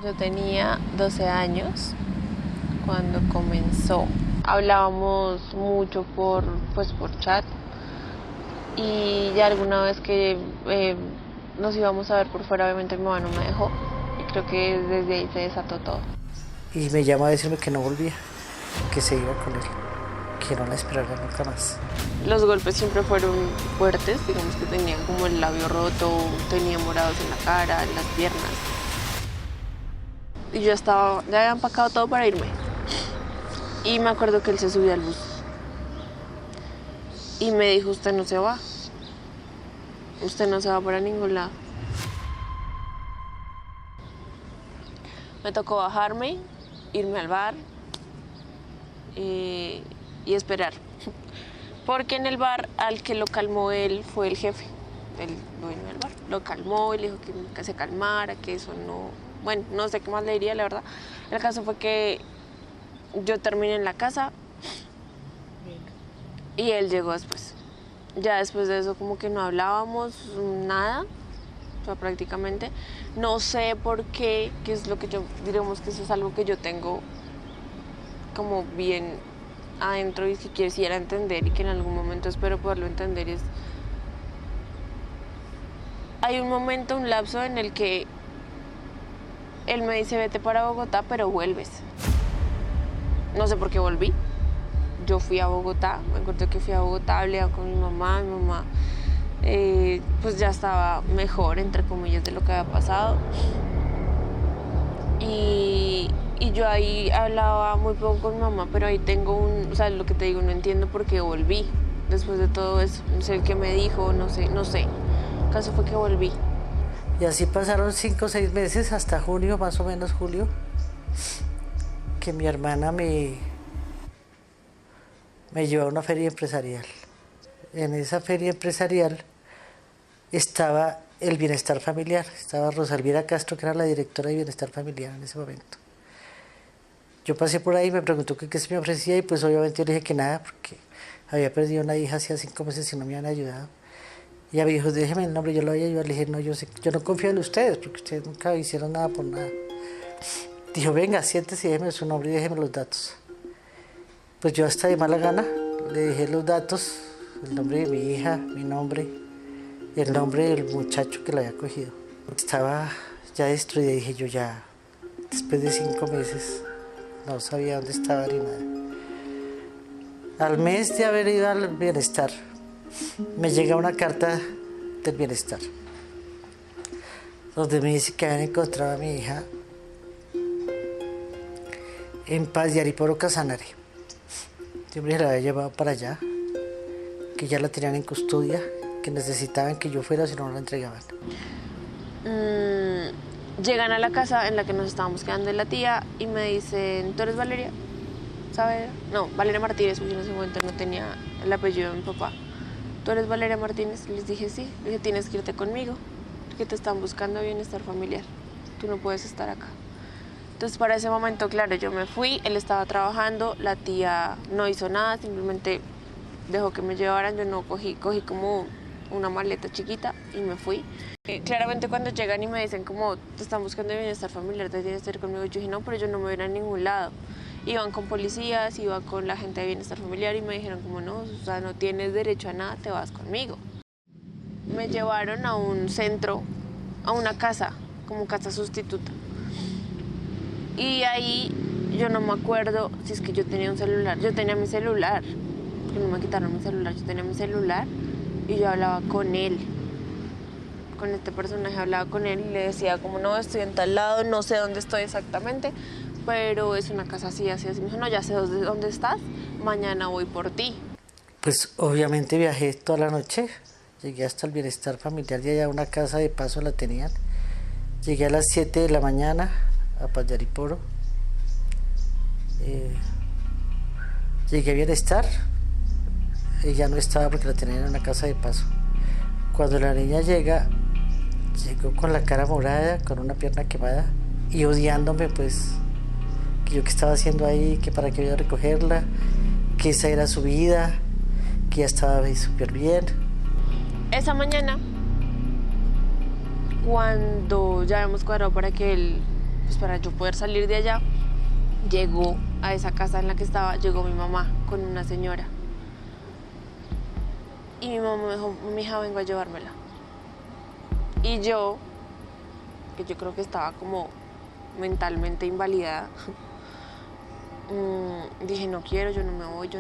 Yo tenía 12 años cuando comenzó. Hablábamos mucho por chat y ya alguna vez que nos íbamos a ver por fuera, obviamente mi mamá no me dejó y creo que desde ahí se desató todo. Y me llama a decirme que no volvía, que se iba con él, que no la esperara nunca más. Los golpes siempre fueron fuertes, digamos que tenían como el labio roto, tenía morados en la cara, en las piernas. Y yo ya había empacado todo para irme. Y me acuerdo que él se subió al bus. Y me dijo, usted no se va. Usted no se va para ningún lado. Me tocó bajarme, irme al bar y esperar. Porque en el bar al que lo calmó él fue el jefe, el dueño del bar. Lo calmó y le dijo que se calmara, que eso no... Bueno, no sé qué más le diría, la verdad. El caso fue que yo terminé en la casa y él llegó después. Ya después de eso como que no hablábamos nada, o sea, prácticamente. No sé por qué, que es lo que diremos que eso es algo que yo tengo como bien adentro y si quisiera entender y que en algún momento espero poderlo entender es... Hay un momento, un lapso en el que él me dice vete para Bogotá, pero vuelves. No sé por qué volví. Yo fui a Bogotá, me acuerdo que fui a Bogotá, hablé con mi mamá pues ya estaba mejor, entre comillas, de lo que había pasado. Y yo ahí hablaba muy poco con mi mamá, pero ahí tengo o sea, lo que te digo, no entiendo por qué volví después de todo eso. No sé qué me dijo, no sé. El caso fue que volví. Y así pasaron 5 o 6 meses, hasta junio, más o menos julio, que mi hermana me llevó a una feria empresarial. En esa feria empresarial estaba el bienestar familiar, estaba Rosalviera Castro, que era la directora de bienestar familiar en ese momento. Yo pasé por ahí y me preguntó qué se me ofrecía y pues obviamente yo le dije que nada, porque había perdido una hija hacía 5 meses y no me habían ayudado. Y ella me dijo, déjeme el nombre, yo lo voy a ayudar. Le dije, no, yo no confío en ustedes, porque ustedes nunca hicieron nada por nada. Dijo, venga, siéntese y déjeme su nombre y déjeme los datos. Pues yo hasta de mala gana le dejé los datos, el nombre de mi hija, mi nombre, y el nombre del muchacho que la había cogido. Estaba ya destruida y dije yo ya, después de 5 meses, no sabía dónde estaba ni nada. Al mes de haber ido al bienestar, me llega una carta del bienestar, donde me dice que habían encontrado a mi hija en Paz de Ariporo, Casanare. Siempre la había llevado para allá, que ya la tenían en custodia, que necesitaban que yo fuera, si no la entregaban. Llegan a la casa en la que nos estábamos quedando de la tía y me dicen, ¿tú eres Valeria? ¿Sabes? No, Valeria Martínez, porque en ese momento no tenía el apellido de mi papá. ¿Tú eres Valeria Martínez? Les dije, sí. Les dije, tienes que irte conmigo, porque te están buscando bienestar familiar. Tú no puedes estar acá. Entonces, para ese momento, claro, yo me fui, él estaba trabajando, la tía no hizo nada, simplemente dejó que me llevaran, yo no cogí como una maleta chiquita y me fui. Claramente cuando llegan y me dicen como, te están buscando bienestar familiar, te tienes que ir conmigo, yo dije, no, pero yo no me voy a ir a ningún lado. Iban con policías, iba con la gente de bienestar familiar y me dijeron como, no, o sea, no tienes derecho a nada, te vas conmigo. Me llevaron a un centro, a una casa, como casa sustituta. Y ahí yo no me acuerdo si es que yo tenía un celular. Yo tenía mi celular, porque no me quitaron mi celular. Yo tenía mi celular y yo hablaba con él. Con este personaje hablaba con él y le decía como no, estoy en tal lado, no sé dónde estoy exactamente, pero es una casa así, así, así. Me dijo, no, ya sé dónde estás, mañana voy por ti. Pues obviamente viajé toda la noche, llegué hasta el bienestar familiar y allá una casa de paso la tenían. Llegué a las 7 de la mañana a Paz de Ariporo. Llegué a bienestar, ella no estaba porque la tenían en una casa de paso. Cuando la niña llegó con la cara morada, con una pierna quemada y odiándome, pues, que yo qué estaba haciendo ahí, que para qué iba a recogerla, que esa era su vida, que ya estaba súper bien. Esa mañana, cuando ya habíamos cuadrado para que él pues para yo poder salir de allá, llegó a esa casa en la que estaba, llegó mi mamá con una señora. Y mi mamá me dijo, mi hija, vengo a llevármela. Y yo, que yo creo que estaba como mentalmente invalidada, dije, no quiero, yo no me voy.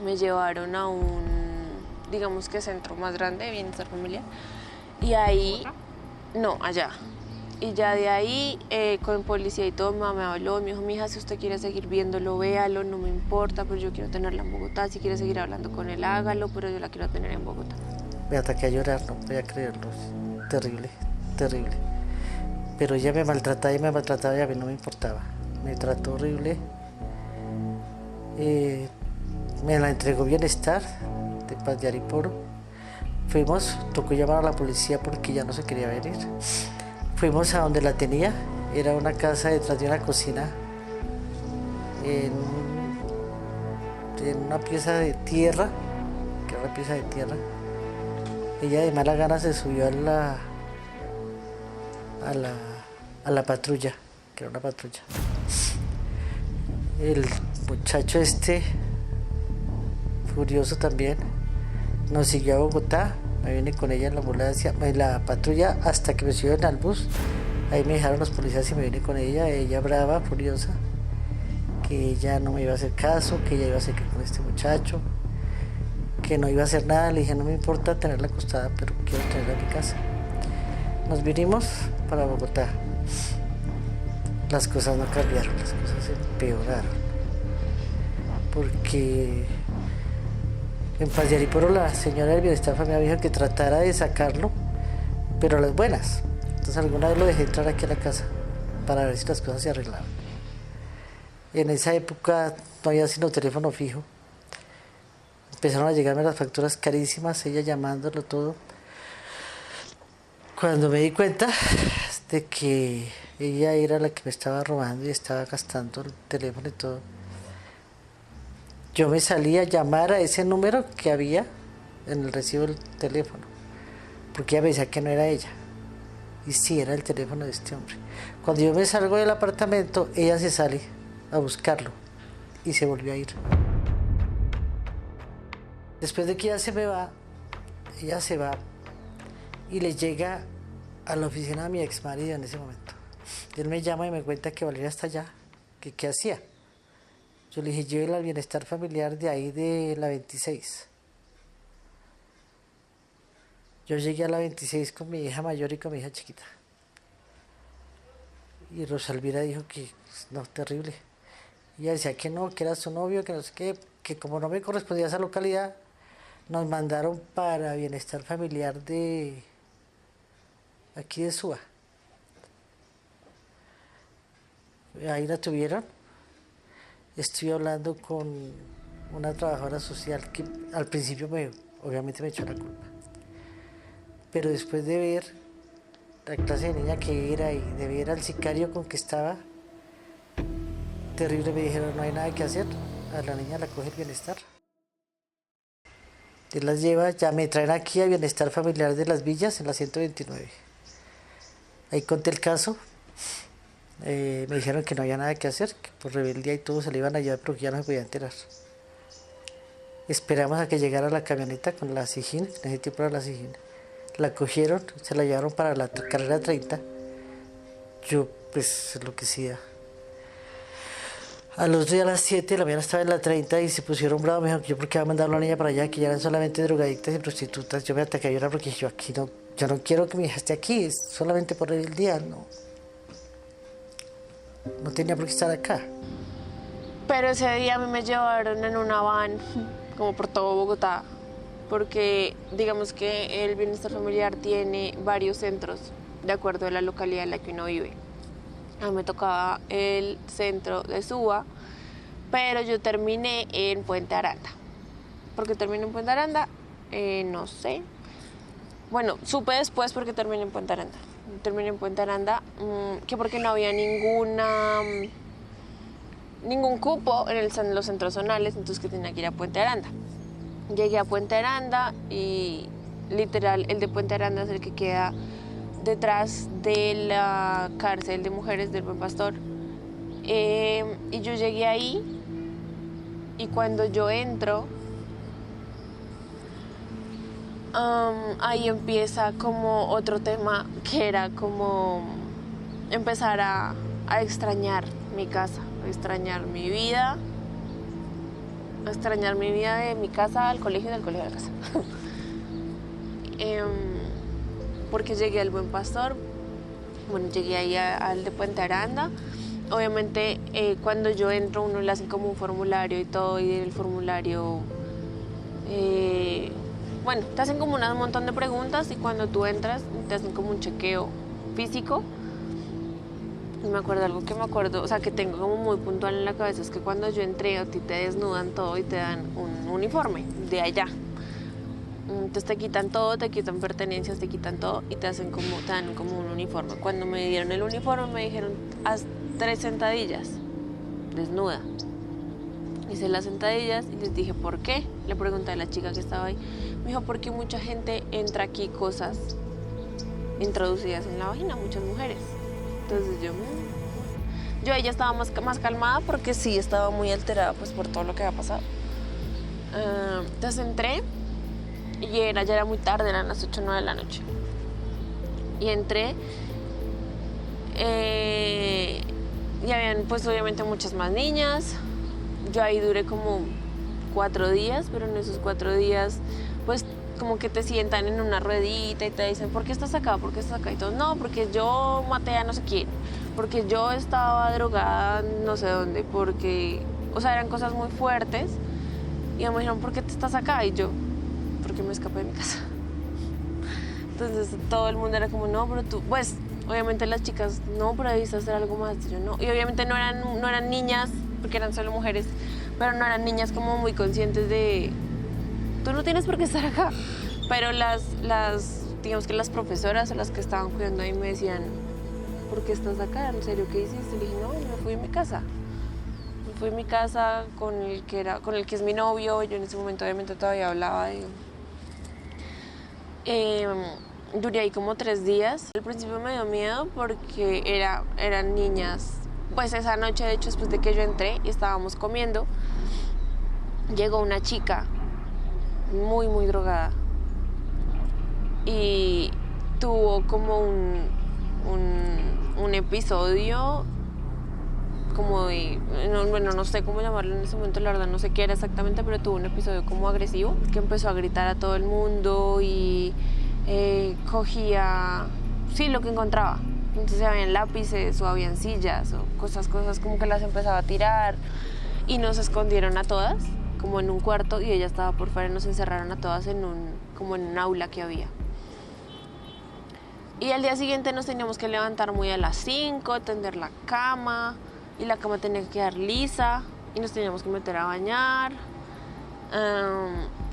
Me llevaron a un, digamos que centro más grande de bienestar familiar. Y ahí, no, allá. Y ya de ahí, con policía y todo, mi mamá me habló, me dijo, mija, si usted quiere seguir viéndolo, véalo, no me importa, pero yo quiero tenerla en Bogotá. Si quiere seguir hablando con él, hágalo, pero yo la quiero tener en Bogotá. Me ataqué a llorar, no podía creerlo. Terrible, terrible. Pero ella me maltrataba y a mí no me importaba. Me trató horrible. Me la entregó Bienestar de Paz de Ariporo. Fuimos, tocó llamar a la policía porque ya no se quería venir. Fuimos a donde la tenía, era una casa detrás de una cocina, en una pieza de tierra, que era una pieza de tierra. Ella de mala gana se subió a la patrulla, que era una patrulla. El muchacho furioso también, nos siguió a Bogotá. Me vine con ella en la ambulancia, en la patrulla, hasta que me subieron al bus. Ahí me dejaron los policías y me vine con ella brava, furiosa, que ella no me iba a hacer caso, que ella iba a seguir con este muchacho, que no iba a hacer nada. Le dije, no me importa tenerla acostada, pero quiero tenerla en mi casa. Nos vinimos para Bogotá. Las cosas no cambiaron, las cosas empeoraron. Porque en Paz de Ariporo la señora del Bienestar Familiar dijo que tratara de sacarlo, pero a las buenas. Entonces alguna vez lo dejé entrar aquí a la casa para ver si las cosas se arreglaban. En esa época no había sino teléfono fijo. Empezaron a llegarme las facturas carísimas, ella llamándolo todo. Cuando me di cuenta de que ella era la que me estaba robando y estaba gastando el teléfono y todo, yo me salí a llamar a ese número que había en el recibo del teléfono, porque ella me decía que no era ella. Y sí, era el teléfono de este hombre. Cuando yo me salgo del apartamento, ella se sale a buscarlo y se volvió a ir. Después de que ella se va y le llega a la oficina de mi ex marido en ese momento. Él me llama y me cuenta que Valeria está allá, que qué hacía. Yo le dije, llévela al Bienestar Familiar de ahí de la 26. Yo llegué a la 26 con mi hija mayor y con mi hija chiquita. Y Rosalvira dijo que, no, terrible. Y ella decía que no, que era su novio, que no sé qué, que como no me correspondía a esa localidad, nos mandaron para Bienestar Familiar de aquí de Suba. Ahí la tuvieron. Estuve hablando con una trabajadora social que al principio obviamente me echó la culpa. Pero después de ver la clase de niña que era y de ver al sicario con que estaba, terrible, me dijeron, no hay nada que hacer, a la niña la coge el Bienestar. Él las lleva, ya me traen aquí a Bienestar Familiar de Las Villas, en la 129. Ahí conté el caso. Me dijeron que no había nada que hacer, que por rebeldía y todo se le iban a llevar, pero que ya no se podía enterar. Esperamos a que llegara la camioneta con la Sijín, en ese tiempo era la Sijín. La cogieron, se la llevaron para la carrera 30. Yo, pues, enloquecida. A los días a las 7 la mañana estaba en la 30 y se pusieron bravos. Me dijeron que yo por qué iba a mandar a la niña para allá, que ya eran solamente drogadictas y prostitutas. Yo me ataqué a llorar porque yo no quiero que mi hija esté aquí, es solamente por el día, no. No tenía por qué estar acá. Pero ese día a mí me llevaron en una van, como por todo Bogotá, porque digamos que el Bienestar Familiar tiene varios centros, de acuerdo a la localidad en la que uno vive. A mí me tocaba el centro de Suba, pero yo terminé en Puente Aranda. ¿Por qué terminé en Puente Aranda? No sé. Bueno, supe después porque terminé en Puente Aranda. Terminé en Puente Aranda, que porque no había ningún cupo en los centros zonales, entonces que tenía que ir a Puente Aranda. Llegué a Puente Aranda y literal el de Puente Aranda es el que queda detrás de la cárcel de mujeres del Buen Pastor. Y yo llegué ahí y cuando yo entro, ahí empieza como otro tema que era como empezar a extrañar mi casa, a extrañar mi vida, de mi casa al colegio y del colegio a la casa. Porque llegué al Buen Pastor, bueno, llegué ahí al de Puente Aranda. Obviamente cuando yo entro uno le hacen como un formulario y todo, y el formulario, bueno, te hacen como un montón de preguntas y cuando tú entras te hacen como un chequeo físico. Y me acuerdo algo que o sea, que tengo como muy puntual en la cabeza, es que cuando yo entré a ti te desnudan todo y te dan un uniforme de allá. Entonces te quitan todo, te quitan pertenencias, te quitan todo y te dan como un uniforme. Cuando me dieron el uniforme me dijeron, haz 3 sentadillas, desnuda. Hice las sentadillas y les dije, ¿por qué? Le pregunté a la chica que estaba ahí. Me dijo, porque mucha gente entra aquí cosas introducidas en la vagina, muchas mujeres. Entonces yo ella estaba más calmada porque sí estaba muy alterada pues por todo lo que había pasado. Entonces entré y ya era muy tarde, eran las 8 o 9 de la noche. Y entré y habían pues obviamente muchas más niñas. Yo ahí duré como 4 días, pero en esos 4 días pues como que te sientan en una ruedita y te dicen, ¿por qué estás acá? ¿Por qué estás acá? Y todos, no, porque yo maté a no sé quién, porque yo estaba drogada no sé dónde, porque, o sea, eran cosas muy fuertes. Y me dijeron, ¿por qué te estás acá? Y yo, porque me escapé de mi casa. Entonces todo el mundo era como, no, pero tú, pues, obviamente las chicas, no, pero debiste hacer algo más. Y yo, no. Y obviamente no eran niñas, porque eran solo mujeres, pero no eran niñas como muy conscientes de, tú no tienes por qué estar acá. Pero digamos que las profesoras o las que estaban cuidando ahí me decían, ¿por qué estás acá? ¿En serio qué hiciste? Le dije, no, me fui a mi casa. Me fui a mi casa con el que es mi novio. Yo en ese momento obviamente todavía hablaba de... duré ahí como 3 días. Al principio me dio miedo porque eran niñas. Pues esa noche, de hecho, después de que yo entré y estábamos comiendo, llegó una chica muy, muy drogada y tuvo como un episodio como de, no sé cómo llamarlo en ese momento, la verdad no sé qué era exactamente, pero tuvo un episodio como agresivo, que empezó a gritar a todo el mundo y cogía, sí, lo que encontraba. Entonces habían lápices o habían sillas o cosas como que las empezaba a tirar y nos escondieron a todas como en un cuarto y ella estaba por fuera y nos encerraron a todas como en un aula que había. Y al día siguiente nos teníamos que levantar muy a las 5, tender la cama y la cama tenía que quedar lisa y nos teníamos que meter a bañar.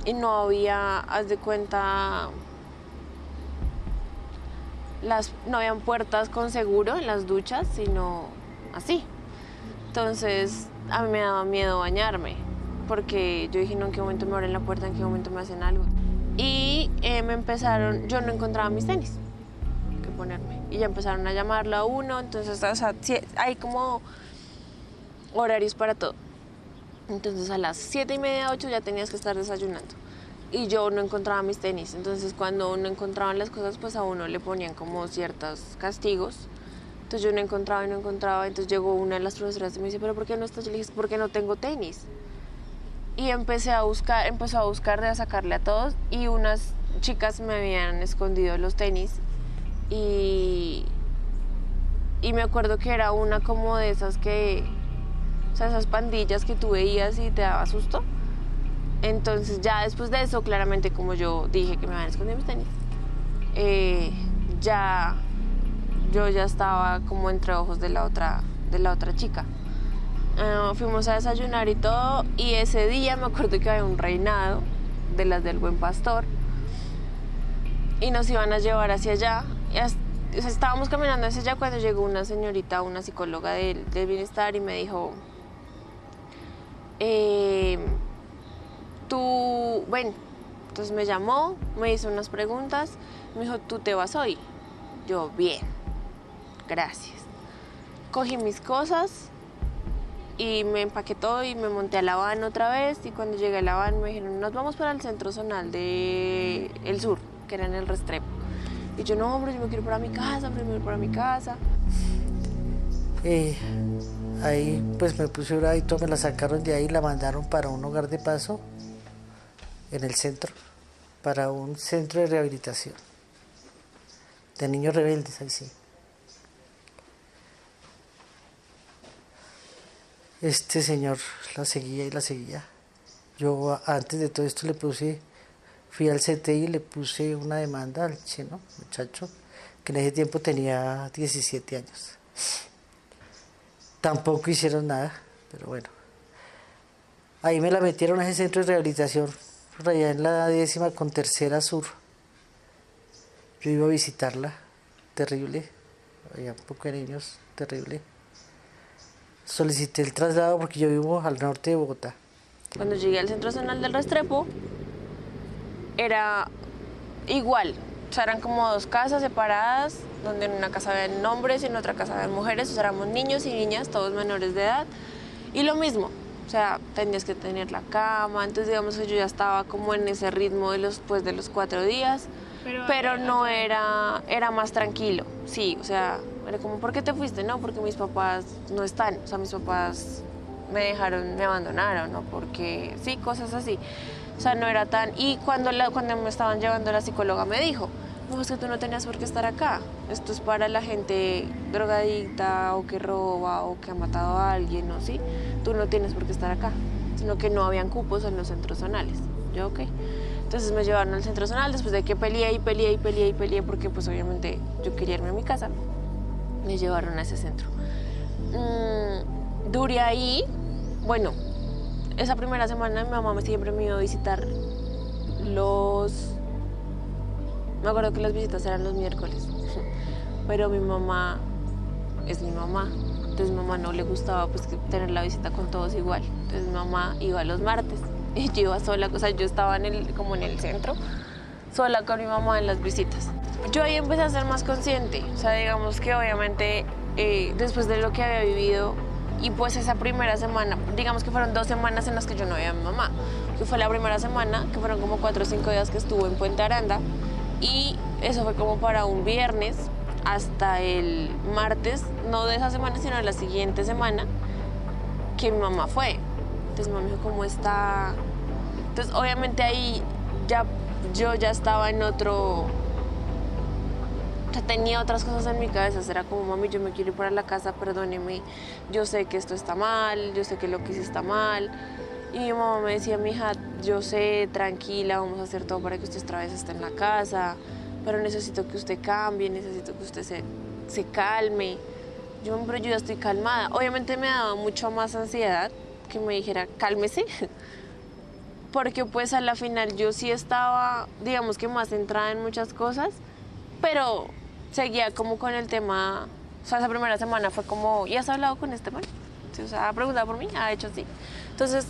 Y no había, haz de cuenta, no habían puertas con seguro en las duchas, sino así. Entonces a mí me daba miedo bañarme porque yo dije, no, ¿en qué momento me abren la puerta? ¿En qué momento me hacen algo? Y yo no encontraba mis tenis que ponerme y ya empezaron a llamarlo a uno. Entonces, o sea, hay como horarios para todo. Entonces a las 7:30, 8 ya tenías que estar desayunando y yo no encontraba mis tenis. Entonces cuando no encontraban las cosas, pues a uno le ponían como ciertos castigos. Entonces yo no encontraba. Entonces llegó una de las profesoras y me dice, ¿pero por qué no estás? Yo le dije, porque no tengo tenis. Y empezó a buscar de sacarle a todos y unas chicas me habían escondido los tenis y me acuerdo que era una como de esas o sea, esas pandillas que tú veías y te daba susto. Entonces ya después de eso, claramente como yo dije que me habían escondido mis tenis, yo ya estaba como entre ojos de la otra chica. Fuimos a desayunar y todo, y ese día me acuerdo que había un reinado de las del Buen Pastor y nos iban a llevar hacia allá. Estábamos caminando hacia allá cuando llegó una señorita, una psicóloga del bienestar, y me dijo, ven. Entonces me llamó, me hizo unas preguntas, me dijo, tú te vas hoy. Yo, bien, gracias. Cogí mis cosas y me empaqué todo y me monté a la van otra vez. Y cuando llegué a la van me dijeron, nos vamos para el centro zonal de El Sur, que era en el Restrepo. Y yo, no, pero yo me quiero ir para mi casa, primero para mi casa. Ahí pues me puse bravito, me la sacaron de ahí, la mandaron para un hogar de paso en el centro, para un centro de rehabilitación de niños rebeldes, ahí sí. Este señor la seguía y la seguía. Yo antes de todo esto fui al CTI y le puse una demanda al chino, muchacho, que en ese tiempo tenía 17 años. Tampoco hicieron nada, pero bueno. Ahí me la metieron a ese centro de rehabilitación, por allá en la 10ª con Tercera Sur. Yo iba a visitarla, terrible, había un poco de niños, terrible. Solicité el traslado porque yo vivo al norte de Bogotá. Cuando llegué al centro zonal del Restrepo, era igual. O sea, eran como dos casas separadas, donde en una casa habían hombres y en otra casa habían mujeres. O sea, éramos niños y niñas, todos menores de edad. Y lo mismo, o sea, tenías que tener la cama. Entonces, digamos que yo ya estaba como en ese ritmo de los 4 días. Pero no era más tranquilo, sí, o sea, era como, ¿por qué te fuiste? No, porque mis papás no están, o sea, mis papás me abandonaron, ¿no? Porque, sí, cosas así. O sea, no era tan... Y cuando me estaban llevando la psicóloga me dijo, no, es que tú no tenías por qué estar acá. Esto es para la gente drogadicta o que roba o que ha matado a alguien, ¿no? ¿Sí? Tú no tienes por qué estar acá, sino que no habían cupos en los centros zonales. Yo, ok. Entonces me llevaron al centro zonal después de que peleé, porque pues obviamente yo quería irme a mi casa. Me llevaron a ese centro. Duré ahí, bueno, esa primera semana mi mamá siempre me iba a visitar me acuerdo que las visitas eran los miércoles, pero mi mamá es mi mamá. Entonces mi mamá no le gustaba pues tener la visita con todos igual. Entonces mi mamá iba los martes. Y yo iba sola, o sea, yo estaba como en el centro, sola con mi mamá en las visitas. Yo ahí empecé a ser más consciente, o sea, digamos que obviamente después de lo que había vivido y pues esa primera semana, digamos que fueron 2 semanas en las que yo no veía a mi mamá, que fue la primera semana, que fueron como 4 o 5 días que estuvo en Puente Aranda y eso fue como para un viernes hasta el martes, no de esa semana, sino de la siguiente semana, que mi mamá fue. Entonces mi mamá me dijo, ¿cómo está? Entonces obviamente ahí yo ya estaba en otro... O sea, tenía otras cosas en mi cabeza. Era como, mami, yo me quiero ir para la casa, perdóneme. Yo sé que esto está mal, yo sé que lo que hice está mal. Y mi mamá me decía, mija, yo sé, tranquila, vamos a hacer todo para que usted otra vez esté en la casa. Pero necesito que usted cambie, necesito que usted se calme. Pero yo ya estoy calmada. Obviamente me daba mucho más ansiedad que me dijera, cálmese, porque pues a la final yo sí estaba, digamos que más centrada en muchas cosas, pero seguía como con el tema, o sea, esa primera semana fue como, ¿y has hablado con este man? Sí, o sea, ¿ha preguntado por mí? Ha hecho sí. Entonces,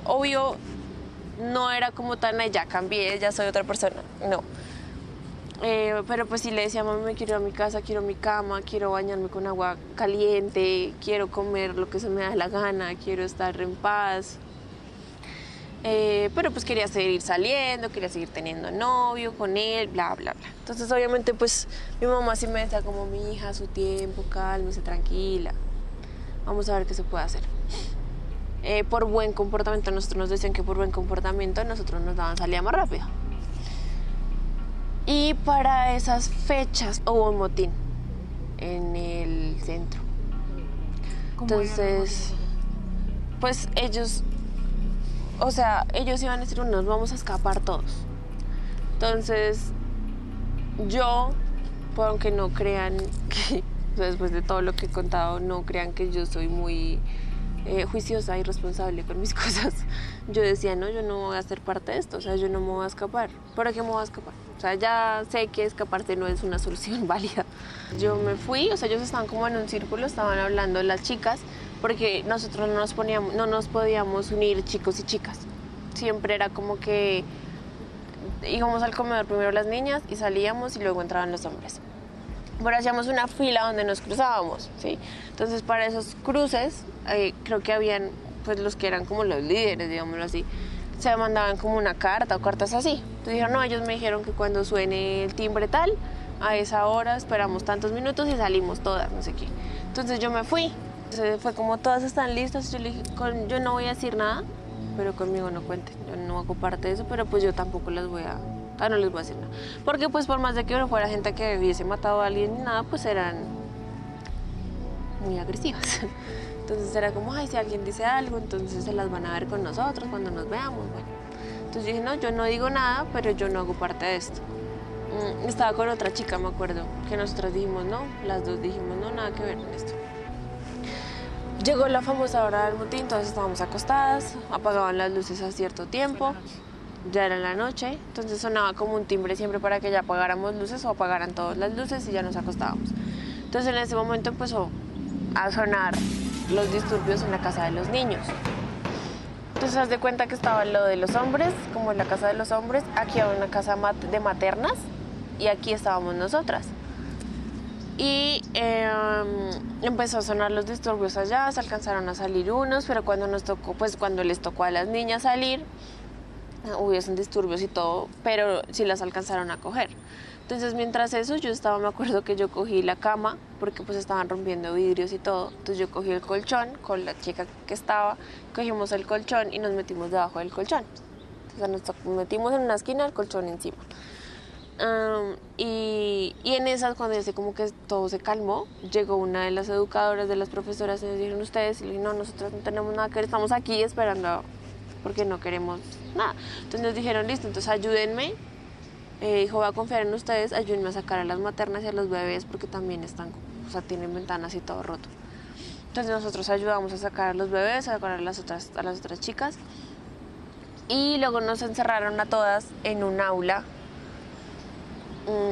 obvio, no era como tan, ya cambié, ya soy otra persona, no. Pero pues sí le decía, mami, me quiero ir a mi casa, quiero mi cama, quiero bañarme con agua caliente, quiero comer lo que se me da la gana, quiero estar en paz. Pero pues quería seguir saliendo, quería seguir teniendo novio con él, bla, bla, bla. Entonces obviamente pues mi mamá sí me decía como, mi hija, su tiempo, cálmese, tranquila. Vamos a ver qué se puede hacer. Por buen comportamiento, nosotros nos decían que por buen comportamiento nosotros nos daban salida más rápido. Y para esas fechas hubo un motín en el centro. Entonces, pues ellos iban a decir, nos vamos a escapar todos. Entonces, yo, aunque no crean que, o sea, después de todo lo que he contado, no crean que yo soy muy juiciosa y responsable con mis cosas. Yo decía, no, yo no voy a ser parte de esto, o sea, yo no me voy a escapar. ¿Para qué me voy a escapar? O sea, ya sé que escaparse no es una solución válida. Yo me fui, o sea, ellos estaban como en un círculo, estaban hablando las chicas, porque nosotros no nos podíamos unir chicos y chicas. Siempre era como que íbamos al comedor primero las niñas y salíamos y luego entraban los hombres. pero hacíamos una fila donde nos cruzábamos, ¿sí? Entonces para esos cruces, creo que habían, pues los que eran como los líderes, digámoslo así, se mandaban como una carta o cartas así. Entonces dijeron, no, ellos me dijeron que cuando suene el timbre tal, a esa hora esperamos tantos minutos y salimos todas, no sé qué. Entonces yo me fui. Entonces fue como todas están listas. Yo le dije, yo no voy a decir nada, pero conmigo no cuenten. Yo no hago parte de eso, pero pues yo tampoco les voy a... no les voy a decir nada. Porque pues por más de que no fuera gente que hubiese matado a alguien ni nada, pues eran muy agresivas. Entonces era como, ay, si alguien dice algo, entonces se las van a ver con nosotros cuando nos veamos, bueno. Entonces dije, no, yo no digo nada, pero yo no hago parte de esto. Estaba con otra chica, me acuerdo, que nosotras dijimos no, las dos dijimos no, nada que ver con esto. Llegó la famosa hora del motín, todas estábamos acostadas, apagaban las luces a cierto tiempo, ya era la noche, entonces sonaba como un timbre siempre para que ya apagáramos luces o apagaran todas las luces y ya nos acostábamos. Entonces en ese momento empezó a sonar los disturbios en la casa de los niños. Entonces haz de cuenta que estaba lo de los hombres, como en la casa de los hombres, aquí había una casa de maternas y aquí estábamos nosotras. Y empezó a sonar los disturbios allá, se alcanzaron a salir unos, pero cuando nos tocó, pues cuando les tocó a las niñas salir, hubiesen disturbios y todo, pero sí las alcanzaron a coger. Entonces mientras eso yo estaba, me acuerdo que yo cogí la cama, porque pues estaban rompiendo vidrios y todo, entonces yo cogí el colchón con la chica que estaba, cogimos el colchón y nos metimos debajo del colchón. Entonces nos metimos en una esquina, el colchón encima. Y en esas, cuando ya como que todo se calmó, llegó una de las educadoras, de las profesoras, y nos dijeron ustedes, y le dije, no, nosotros no tenemos nada que ver, estamos aquí esperando porque no queremos nada. Entonces nos dijeron, listo, entonces ayúdenme, dijo, voy a confiar en ustedes, ayúdenme a sacar a las maternas y a los bebés porque también están, o sea, tienen ventanas y todo roto. Entonces nosotros ayudamos a sacar a los bebés, a sacar a las otras chicas, y luego nos encerraron a todas en un aula.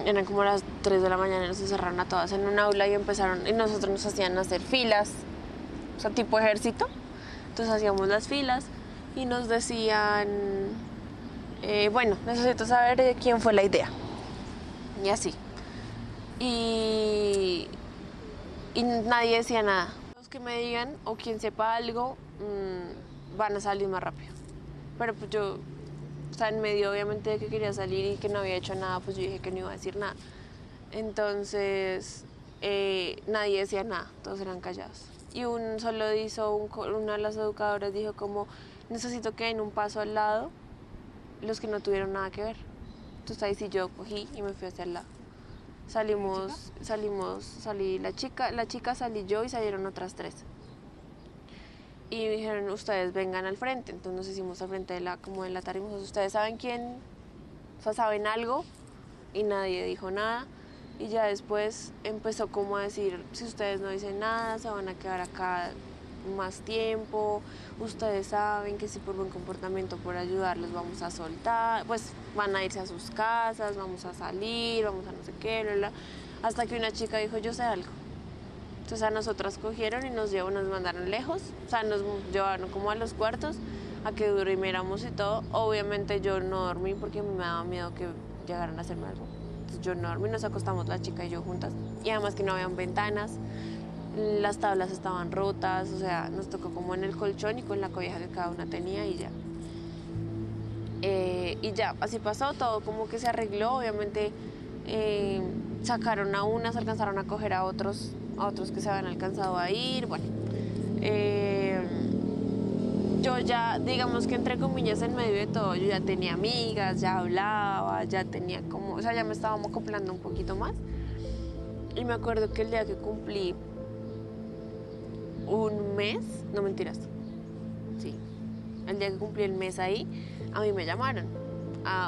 Eran como las 3 de la mañana, nos encerraron a todas en un aula y nosotros nos hacían hacer filas, o sea, tipo ejército. Entonces hacíamos las filas y nos decían, bueno, necesito saber de quién fue la idea. Y así. Y nadie decía nada. Los que me digan o quien sepa algo van a salir más rápido. Pero pues yo... O sea, en medio obviamente de que quería salir y que no había hecho nada, pues yo dije que no iba a decir nada. Entonces, nadie decía nada, todos eran callados. Y una de las educadoras dijo como, necesito que den un paso al lado los que no tuvieron nada que ver. Entonces ahí sí yo cogí y me fui hacia el lado. Salí la chica, salí yo y salieron otras 3. Y me dijeron, ustedes vengan al frente. Entonces nos hicimos al frente de la tarima. Ustedes saben quién, o sea, saben algo. Y nadie dijo nada. Y ya después empezó como a decir, si ustedes no dicen nada, se van a quedar acá más tiempo. Ustedes saben que si por buen comportamiento, por ayudarlos, vamos a soltar. Pues van a irse a sus casas, vamos a salir, vamos a no sé qué, bla, bla. Hasta que una chica dijo, yo sé algo. Entonces a nosotras cogieron y nos mandaron lejos, o sea, nos llevaron como a los cuartos a que durmiéramos y todo. Obviamente yo no dormí porque me daba miedo que llegaran a hacerme algo. Entonces yo no dormí, nos acostamos la chica y yo juntas. Y además que no habían ventanas, las tablas estaban rotas, o sea, nos tocó como en el colchón y con la cobija que cada una tenía y ya. Y ya, así pasó, todo como que se arregló, obviamente sacaron a unas, alcanzaron a coger a otros que se habían alcanzado a ir, bueno. Yo ya, digamos que entre comillas en medio de todo, yo ya tenía amigas, ya hablaba, ya tenía como, o sea, ya me estaba acoplando un poquito más. Y me acuerdo que el día que cumplí un mes, no mentiras, sí, el día que cumplí el mes ahí, a mí me llamaron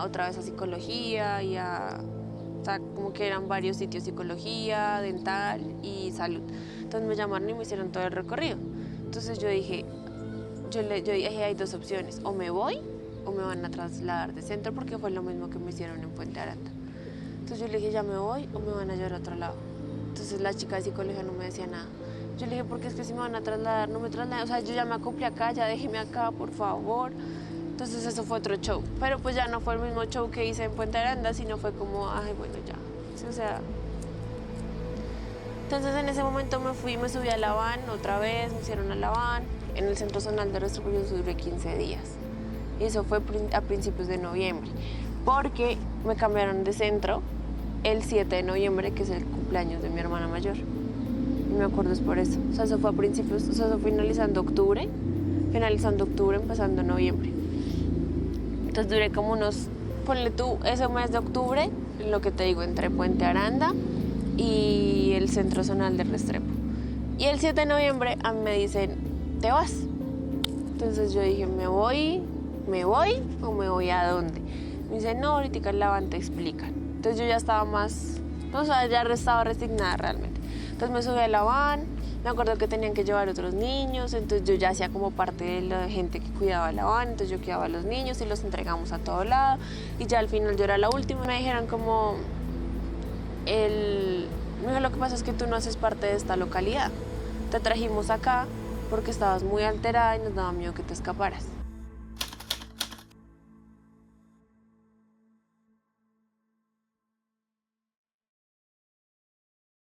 otra vez a psicología y o sea, como que eran varios sitios, psicología, dental y salud. Entonces me llamaron y me hicieron todo el recorrido. Entonces yo dije, hay 2 opciones, o me voy o me van a trasladar de centro, porque fue lo mismo que me hicieron en Puente Aranda. Entonces yo le dije, ya me voy o me van a llevar a otro lado. Entonces la chica de psicología no me decía nada. Yo le dije, porque es que si me van a trasladar, no me trasladen, o sea, yo ya me acoplé acá, ya déjeme acá, por favor. Entonces eso fue otro show, pero pues ya no fue el mismo show que hice en Puente Aranda, sino fue como, ay, bueno, ya, sí, o sea, Entonces en ese momento me subí a la van otra vez, me hicieron a la van. En el Centro Zonal de Restrepo yo duré 15 días. Y eso fue a principios de noviembre, porque me cambiaron de centro el 7 de noviembre, que es el cumpleaños de mi hermana mayor. Y me acuerdo es por eso. O sea, eso fue a principios, o sea, eso finalizando octubre, empezando noviembre. Entonces duré como unos, ponle tú, ese mes de octubre, lo que te digo, entre Puente Aranda y el Centro Zonal de Restrepo. Y el 7 de noviembre a mí me dicen, ¿te vas? Entonces yo dije, ¿me voy o me voy a dónde? Me dicen, no, ahorita en la van te explican. Entonces yo ya estaba más, o sea, ya estaba resignada realmente. Entonces me subí a la van, me acuerdo que tenían que llevar otros niños, entonces yo ya hacía como parte de la gente que cuidaba la van, entonces yo cuidaba a los niños y los entregamos a todo lado. Y ya al final yo era la última. Me dijeron como, mira, lo que pasa es que tú no haces parte de esta localidad. Te trajimos acá porque estabas muy alterada y nos daba miedo que te escaparas.